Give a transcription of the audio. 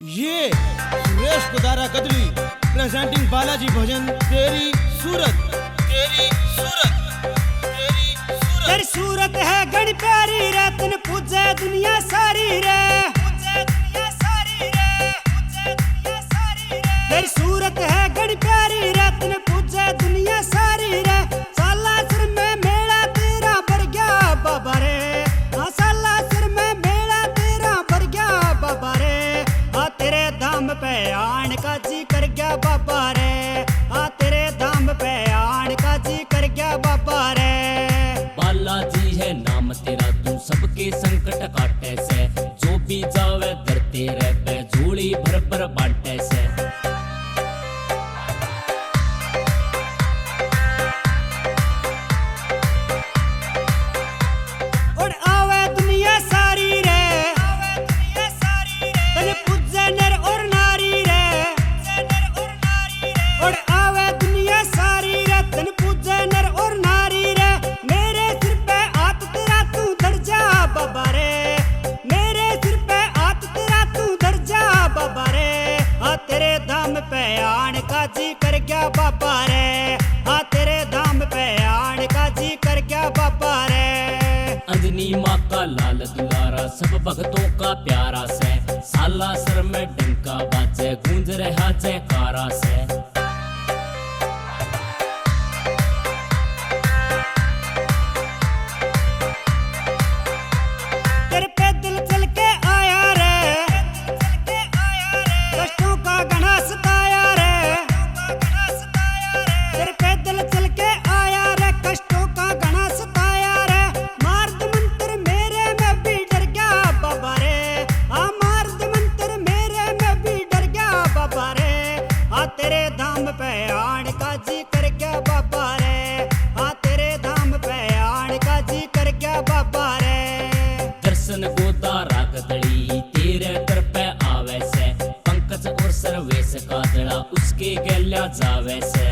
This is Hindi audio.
ये सुरेश पदारा कदली प्रेजेंटिंग बालाजी भजन तेरी सूरत तेरी सूरत तेरी सूरत। तेरी सूरत है गण प्यारी रे, तन पूजे दुनिया सारी रे, पूजे दुनिया सारी रे, पूजे दुनिया सारी रे। तेरी सूरत है गण प्यारी रे, तन पूजे दुनिया सारी रे। साला सिर में मेला तेरा भर गया बाबा रे, हाँ साला सिर में मेला तेरा भर गया बाबा रे। हाँ तेरे धाम पे आन का जी कर गया बाबा रे, हाँ तेरे धाम पे आन का जी कर गया बाबा रे। बालाजी है नाम तेरा, तू सबके संकट काटे से। जो भी जावे दर तेरे पे झोली भर भर बांटे से। और आवे दुनिया सारी रे, आवे दुनिया सारी रे, तने पूजे नर और नारी रे, पूजे नर और नारी रे। और आवे दुनिया सारी रे, तने पूजे नर और नारी रे। मेरे सिर पे हाथ तेरा तू धर जा बाबा रे, मेरे सिर पे हाथ तेरा तू धर जा बाबा रे। हाँ तेरे धाम पे आन का जी कर गया बाबा रे, हाँ तेरे धाम पे आन का जी कर गया बाबा रे। अंजनी माँ का लाल दुलारा, सब भक्तों का प्यारा से। साला सर में डंका बाजे, गूंज रहा जयकारा से। तेरे पैदल चल के आया रे, कष्टों का घना सताया रे, तेरे पैदल चल के आया रे, कष्टों का घना सताया रे। मार्द मंत्र मेरे में भी डर गया बाबा रे, हाँ मार्द मंत्र मेरे में भी डर गया बाबा रे। हाँ तेरे धाम पे आन का जी कर गया बाबा रे, हाँ तेरे धाम पे आन का जी कर गया बाबा रे। दर्शन गोता रागदड़ी तेरे दर पे आवे से। पंकज और सर्वेश का दड़ा उसके गल्या जावे से।